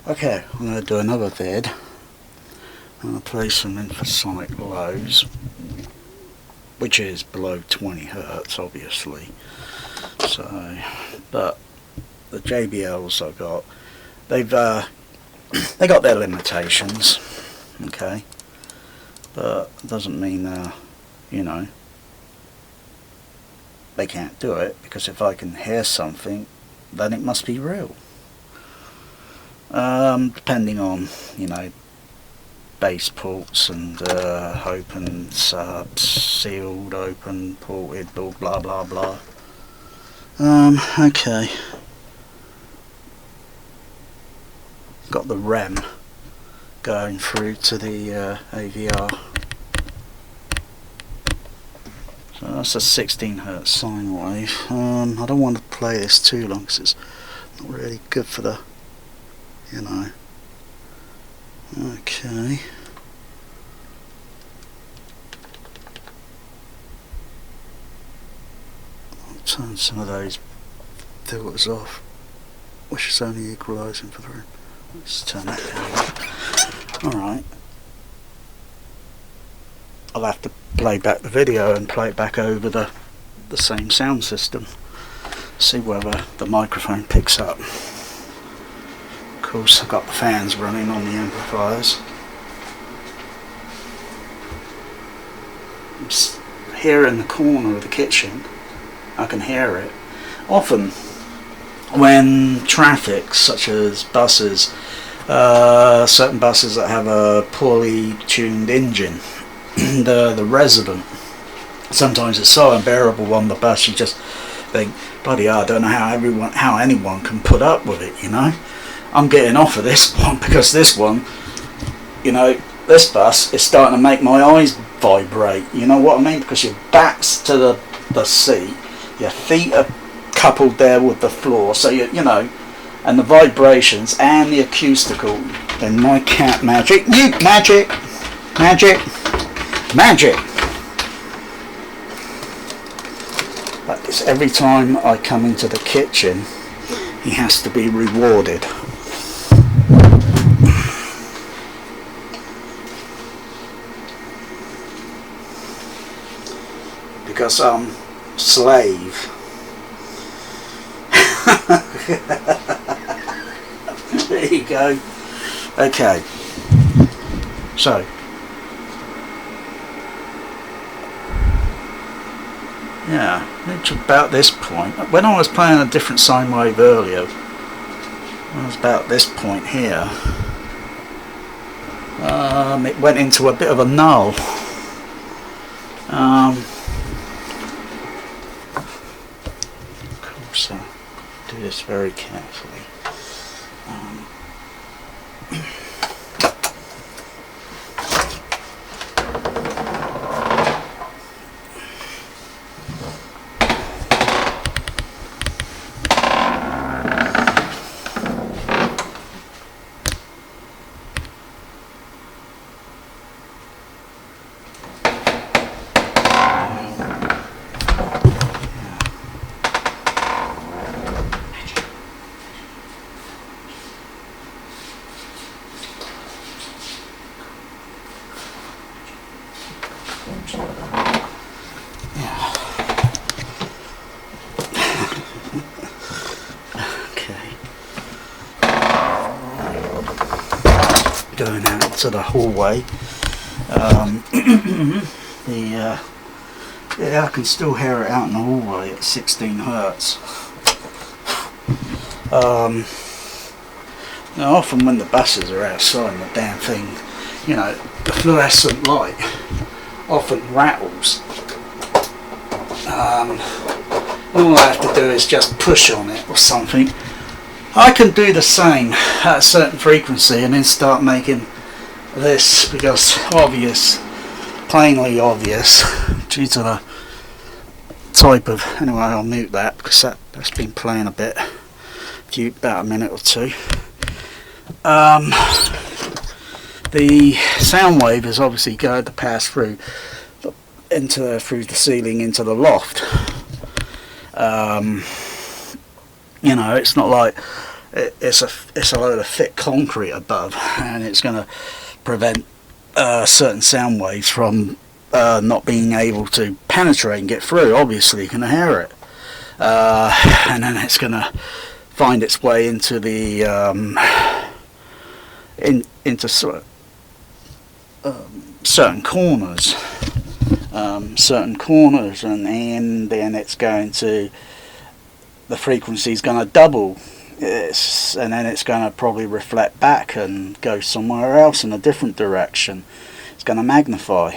Okay, I'm going to do another vid. I'm going to play some infrasonic lows, which is below 20 Hertz, obviously. So, but the JBLs I've got, they got their limitations, okay, but it doesn't mean you know, they can't do it, because if I can hear something, then it must be real. Depending on, you know, base ports and open, subs, sealed, open, ported, blah blah blah. Okay. Got the REM going through to the AVR. So that's a 16 Hertz sine wave. I don't want to play this too long because it's not really good for the, you know. Okay. I'll turn some of those filters off, which is only equalising for the room. Let's turn that down. Alright. I'll have to play back the video and play it back over the same sound system. See whether the microphone picks up. Of course, I've got the fans running on the amplifiers. Here in the corner of the kitchen, I can hear it. Often, when traffic, such as buses, certain buses that have a poorly tuned engine, the resident, sometimes it's so unbearable on the bus, you just think, bloody hell, I don't know how anyone can put up with it, you know. I'm getting off of this one because this one, you know, this bus is starting to make my eyes vibrate, you know what I mean, because your back's to the seat, your feet are coupled there with the floor, so you know, and the vibrations and the acoustical, and my cat Magic, Magic, like this, every time I come into the kitchen he has to be rewarded. Because I'm slave. There you go. Okay. So. Yeah, it's about this point. When I was playing a different sine wave earlier, I was about this point here. It went into a bit of a null. Of course, do this very carefully. Going out to the hallway. Yeah, I can still hear it out in the hallway at 16 Hertz. Now often when the buses are outside and the damn thing, you know, the fluorescent light often rattles. All I have to do is just push on it or something. I can do the same at a certain frequency and then start making this, because plainly obvious, due to the type of, anyway, I'll mute that because that's been playing a bit, about a minute or two. The sound wave is obviously going to pass through through the ceiling into the loft. You know, it's not like it's a load of thick concrete above, and it's going to prevent certain sound waves from not being able to penetrate and get through. Obviously you can hear it, and then it's going to find its way into the into sort of certain corners, and then it's going to, the frequency is going to double, and then it's going to probably reflect back and go somewhere else in a different direction. It's going to magnify.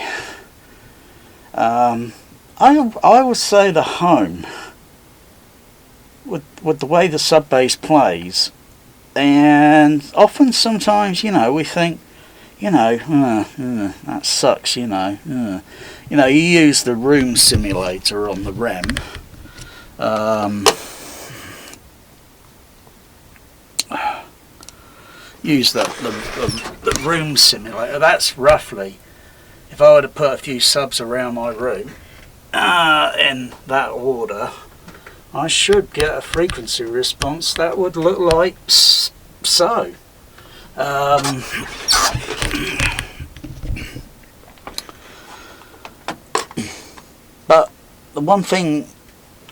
I would say the home, with the way the sub bass plays, and often sometimes, you know, we think, you know, that sucks, you know. You know, you use the room simulator on the REM. Use the room simulator. That's roughly, if I were to put a few subs around my room in that order, I should get a frequency response that would look like so. But the one thing,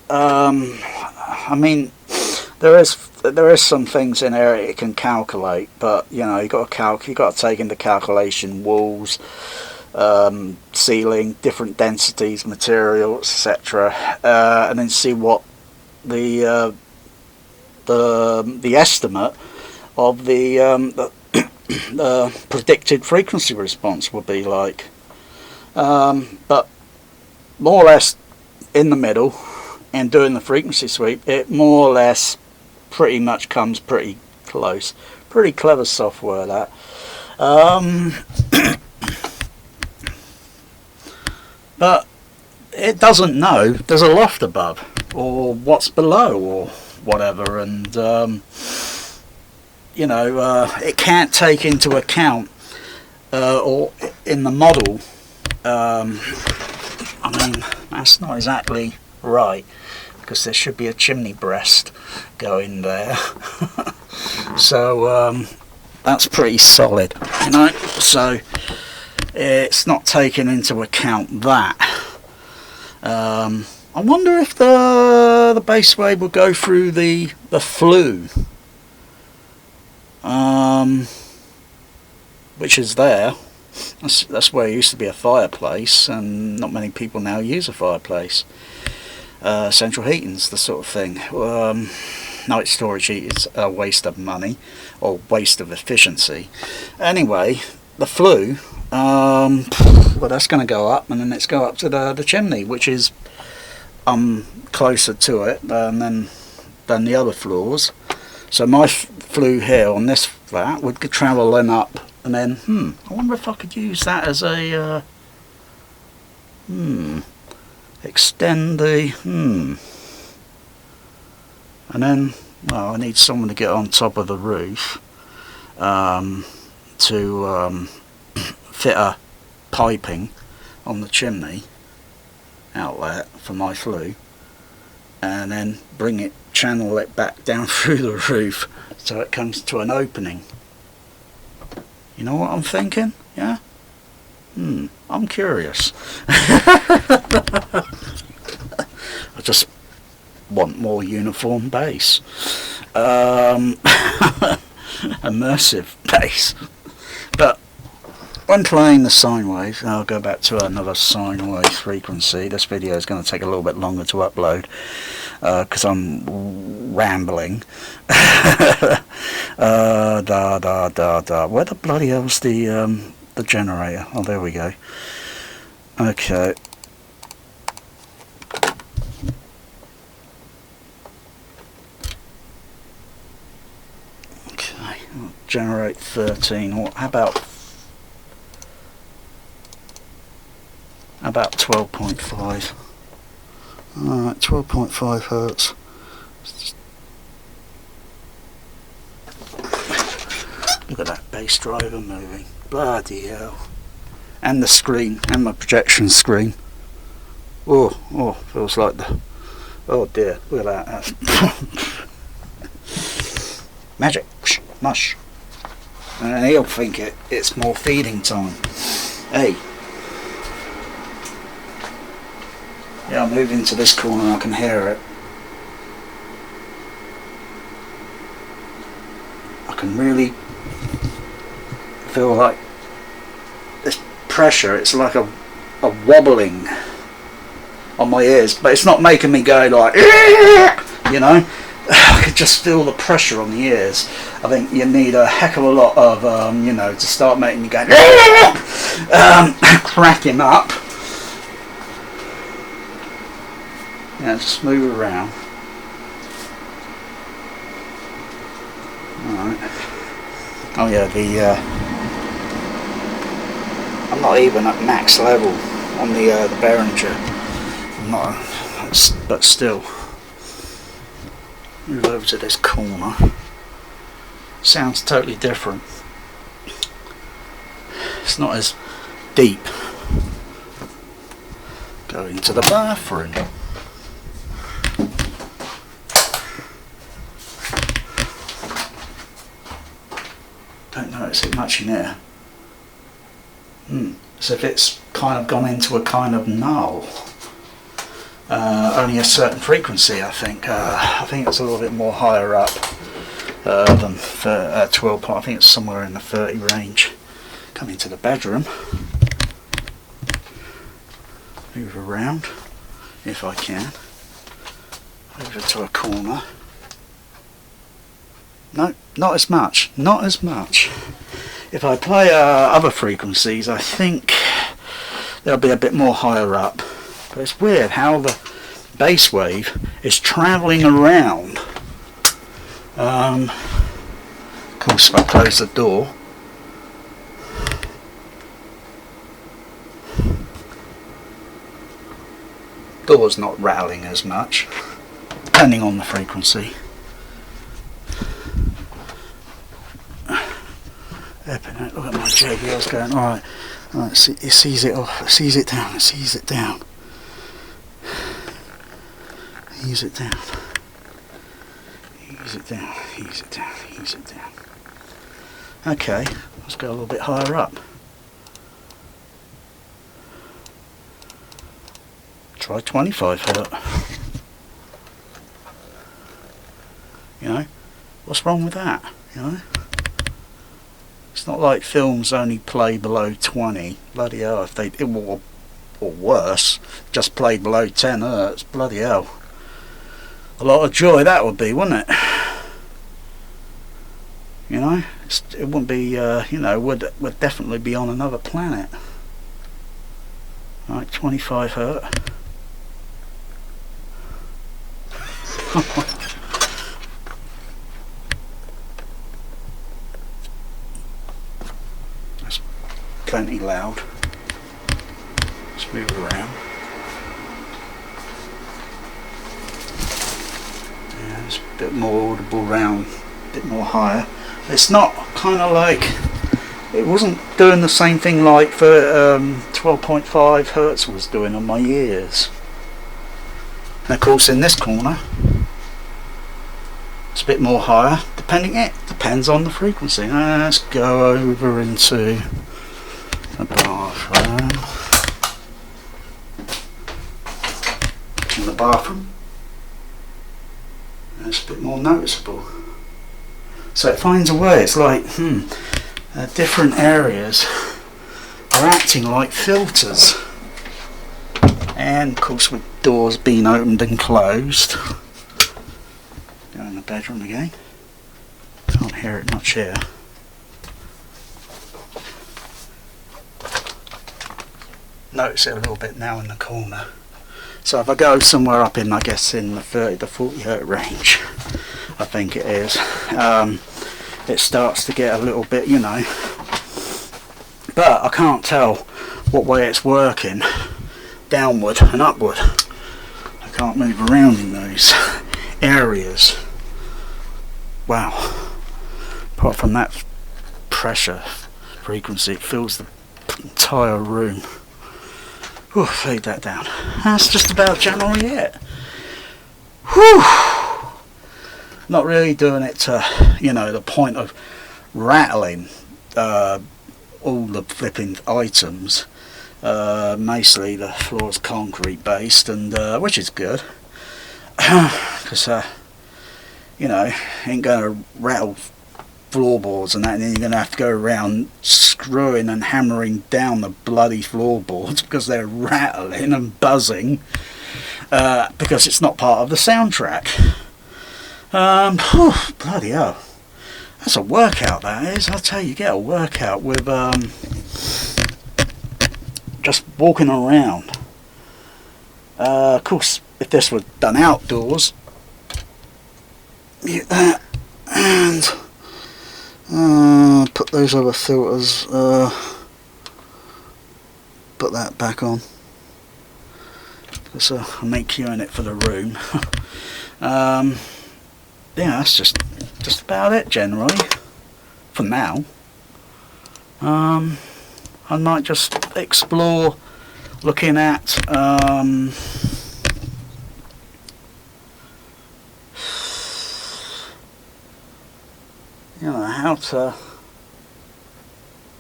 I mean, there is some things in there it can calculate, but you know, you got to take into calculation walls, ceiling, different densities, materials, etc., and then see what the estimate of the predicted frequency response will be like. But more or less in the middle, and doing the frequency sweep, it more or less pretty much comes pretty close. Pretty clever software, that. But it doesn't know there's a loft above, or what's below, or whatever, and you know, it can't take into account, or in the model, I mean, that's not exactly right, because there should be a chimney breast going there. So that's pretty solid, you know, so it's not taken into account that. I wonder if the bass wave will go through the flue, which is there. That's where it used to be a fireplace, and not many people now use a fireplace. Central heating's the sort of thing. Night storage heat is a waste of money, or waste of efficiency. Anyway, the flue, well, that's going to go up, and then it's go up to the chimney, which is closer to it than the other floors. So my flue here on this flat would travel then up, and then I wonder if I could use that as a extend the and then, well, I need someone to get on top of the roof to fit a piping on the chimney outlet for my flue, and then channel it back down through the roof so it comes to an opening. You know what I'm thinking? Yeah? I'm curious. I just want more uniform bass. Immersive bass. But when playing the sine wave, I'll go back to another sine wave frequency. This video is going to take a little bit longer to upload because I'm rambling. Where the bloody hell's the generator? Oh, there we go. Okay. Okay, I'll generate 13. Or how about 12.5? Alright, 12.5 hertz. Look at that bass driver moving. Bloody hell. And the screen, and my projection screen. Oh, feels like the... Oh dear, look at that. magic, mush. And he'll think it's more feeding time. Hey. Yeah, I'll move into this corner and I can hear it. I can really feel like this pressure, it's like a wobbling on my ears, but it's not making me go like, you know. I could just feel the pressure on the ears. I think you need a heck of a lot of, you know, to start making you go, cracking up. Yeah, just move around. Alright. Oh yeah, I'm not even at max level on the Behringer. I'm not, but still. Move over to this corner. Sounds totally different. It's not as deep. Go into the bathroom. Don't notice it much in here. As if it's kind of gone into a kind of null. Only a certain frequency, I think. I think it's a little bit more higher up than 12. I think it's somewhere in the 30 range. Come into the bedroom. Move around, if I can. Over to a corner. No, not as much. Not as much. If I play other frequencies, I think they'll be a bit more higher up. But it's weird how the bass wave is travelling around. Of course, if I close the door, door's not rattling as much, depending on the frequency. Look at my JBL's going, alright, it sees it off, it sees it down, it sees it down. Ease it down. Ease it down, ease it down, ease it down. Okay, let's go a little bit higher up. Try 25 hertz. You know, what's wrong with that? You know? It's not like films only play below 20. Bloody hell, if they, or worse, just play below 10 hertz. Bloody hell. A lot of joy that would be, wouldn't it? You know, it wouldn't be, you know, would definitely be on another planet. Right, 25 hertz. That's plenty loud. Let's move around. Yeah, it's a bit more audible round, a bit more higher. It's not kind of like, it wasn't doing the same thing like for 12.5 hertz was doing on my ears. And of course in this corner it's a bit more higher, it depends on the frequency. Let's go over into the bathroom. In the bathroom, it's a bit more noticeable. So it finds a way. It's like different areas are acting like filters. And of course with doors being opened and closed. Go in the bedroom again. Can't hear it much here. Notice it a little bit now in the corner. So if I go somewhere up in, I guess in the 30 to 40 hertz range, I think it is, it starts to get a little bit, you know, but I can't tell what way it's working, downward and upward. I can't move around in those areas. Wow. Apart from that pressure frequency, it fills the entire room. Whew, fade that down. That's just about generally it. Whew. not really doing it to, you know, the point of rattling all the flipping items. Mostly the floor's concrete based, and which is good, because you know, ain't gonna rattle floorboards and that, and then you're gonna have to go around screwing and hammering down the bloody floorboards because they're rattling and buzzing, because it's not part of the soundtrack. Bloody hell, that's a workout, that is. I tell you, get a workout with just walking around. Of course, if this were done outdoors, mute that and put those other filters, put that back on, because I'm EQing it for the room. Yeah, that's just about it generally for now. I might just explore looking at you know, how to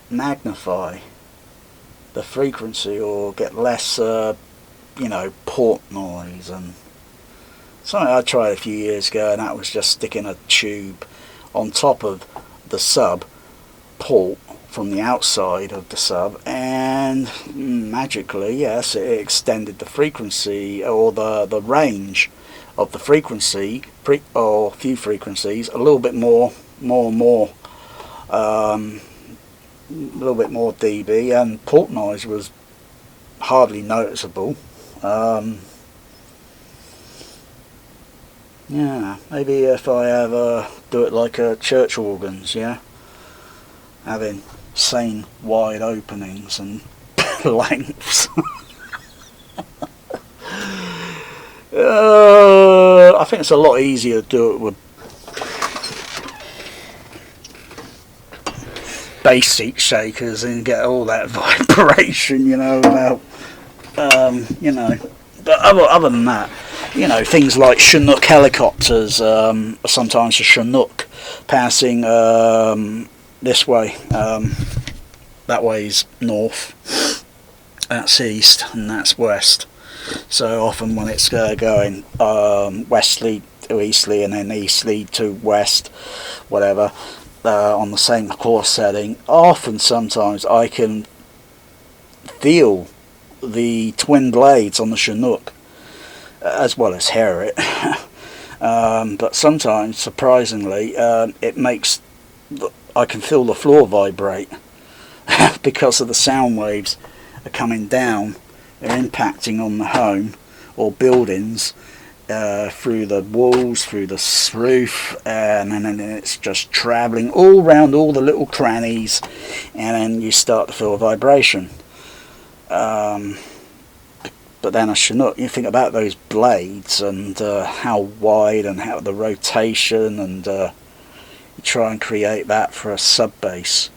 magnify the frequency or get less you know, port noise. And something I tried a few years ago, and that was just sticking a tube on top of the sub port from the outside of the sub, and magically, yes, it extended the frequency or the range of the frequency, or few frequencies, a little bit more, a little bit more dB, and port noise was hardly noticeable. Yeah, maybe if I ever do it like church organs, yeah, having sane wide openings and lengths. I think it's a lot easier to do it with bass seat shakers and get all that vibration, you know, without you know. But other than that, you know, things like Chinook helicopters, sometimes a Chinook passing this way, that way's north, that's east, and that's west. So often when it's going westerly to easterly and then easterly to west, whatever, on the same course setting, often sometimes I can feel the twin blades on the Chinook, as well as hear it. But sometimes, surprisingly, it makes I can feel the floor vibrate because of the sound waves are coming down, they're impacting on the home or buildings, through the walls, through the roof, and then it's just travelling all round all the little crannies, and then you start to feel a vibration. But then a Chinook, you think about those blades and how wide and how the rotation, and you try and create that for a sub bass,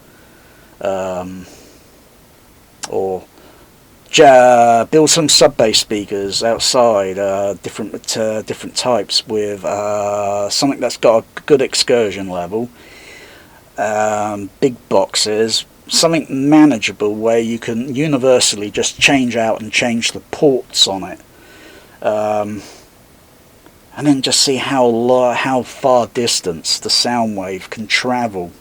or build some sub bass speakers outside, different types with something that's got a good excursion level, big boxes, something manageable where you can universally just change out and change the ports on it, and then just see how far distance the sound wave can travel,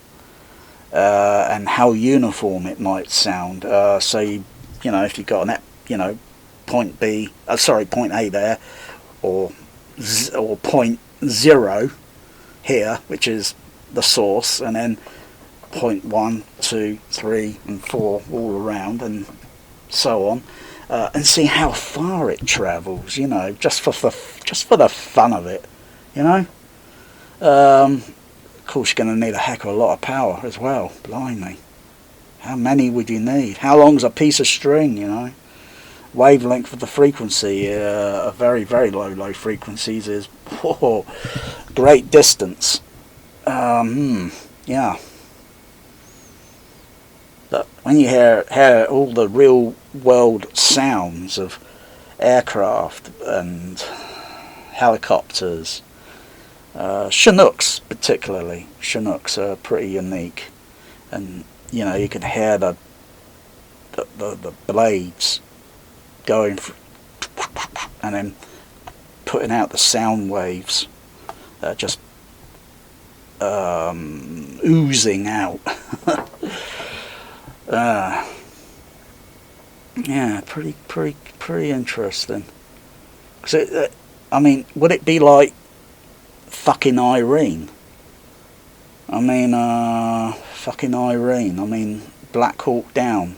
and how uniform it might sound. So you know, if you've got point A there, or point 0 here, which is the source, and then point 1, 2, 3 and 4 all around, and so on, and see how far it travels, you know, just for the fun of it, you know. Of course you're going to need a heck of a lot of power as well. Blimey, how many would you need? How long's a piece of string, you know? Wavelength of the frequency, a very, very low frequencies is great distance. Yeah. But when you hear all the real world sounds of aircraft and helicopters Chinooks particularly. Chinooks are pretty unique, and you know you can hear the blades going and then putting out the sound waves that are just oozing out. Yeah, pretty interesting. So, I mean, would it be like fucking Irene? I mean, fucking Irene. I mean, Black Hawk Down,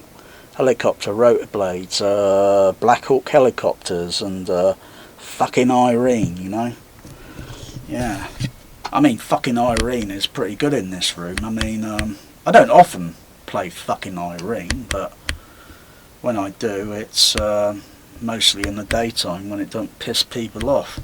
helicopter rotor blades, Black Hawk helicopters, and fucking Irene. You know? Yeah. I mean, fucking Irene is pretty good in this room. I mean, I don't often play fucking Irene, but when I do, it's mostly in the daytime when it don't piss people off.